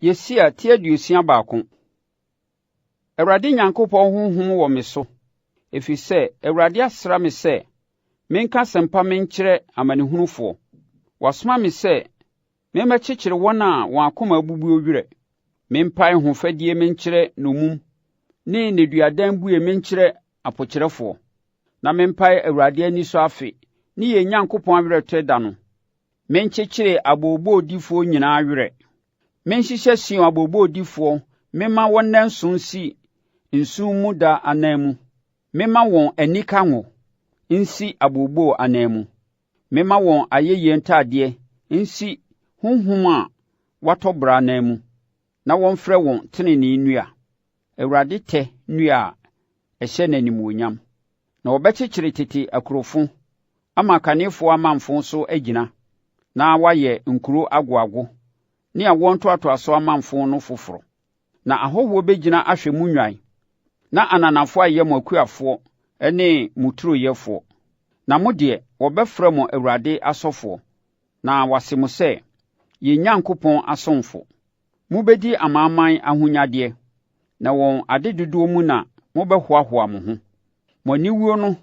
Yesia tie duosia baako. Awurade Nyankopɔn honhom wɔ me so, ɛfiri sɛ Awurade asra me sɛ menka asɛmpa menkyerɛ amanehunufoɔ. Wasoma me sɛ memmɛkyekyere wɔn a wɔn akoma abubu werɛ, mempae hofadie menkyerɛ nomum ne nneduadan bue menkyerɛ apokyerɛfoɔ, na mempae Awurade anisɔ afe ne yɛn Nyankopɔn awerɛtɔ da no. Menkyekyere aboobɔdifoɔ nyinaa werɛ. Menhyehyɛ Sion aboobɔdifoɔ, memma wɔn nanso nsi nsu mu da anan mu. Memma wɔn anika ngo nsi aboobɔ anan mu. Memma wɔn ayɛyie ntadeɛ nsi honhom a watɔ bra anan mu, na wɔmfrɛ wɔn tenenee nnua, Awurade tɛ nnua a ɛhyɛ n'animuonyam. Na wɔbɛkyekyere tete akurofo ama kanefoɔ amanfo so agyina, na wayɛ nkuro agoago ne awoɔ ntoatoaso amanfo no foforɔ. Na ahɔhoɔ bɛgyina ahwɛ mu nnwan, na ananafoɔ ayɛ mo akuafoɔ ne mo turoyɛfoɔ. Na mo deɛ, wɔbɛfrɛ mo Awurade asɔfoɔ, na wɔase mo sɛ, yɛn Nyankopɔn asomfo. Mobɛdi amanaman ahonyadeɛ, na wɔn adedodoɔ mu na mobɛhoahoa mo ho. Mo aniwuo no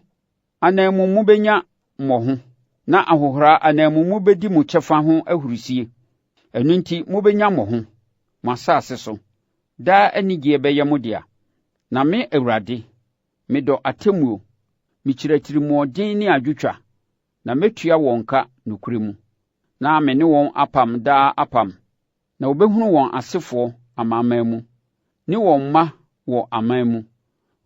anan mu mobɛnya mmɔho, na ahohora anan mu mobɛdi mo kyɛfa ho ahurusie. Ɛno nti mobɛnya mmɔho, mo asase so. Daa anigyeɛ bɛyɛ mo dea. Na me Awurade, medɔ atemmuo, mekyiri atirimuɔden ne adwotwa, na metua wɔn ka nokorɛ mu. Na me ne wɔn apam daa apam, na wɔbɛhunu wɔn asefoɔ amanaman mu, ne wɔn mma wɔ aman mu.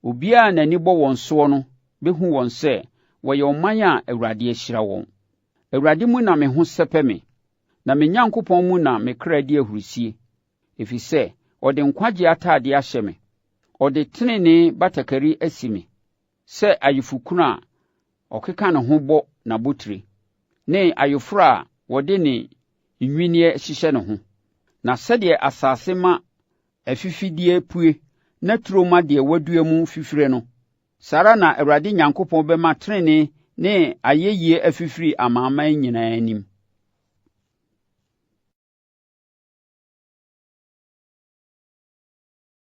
Obiara n'ani bɔ wɔn soɔ no bɛhu wɔn sɛ wɔyɛ ɔman a Awurade ahyira wɔn. Awurade mu na me ho sɛpɛ me, na me Nyankopɔn mu na me kra di ahurusie, ɛfiri sɛ ɔde nkwagye atade ahyɛ me, ɔde tenenee batakari asi me, sɛ ayefokunu a ɔkeka ne ho bɔ n'abotire, ne ayeforo a wɔde ne nwinneɛ hyehyɛ ne ho. Na sɛdeɛ asase ma afifidie pue na turo ma deɛ wadua mu fifire no, saa ara na Awurade Nyankopɔn bɛma tenenee ne ayɛyie afifiri amanaman nyinaa anim.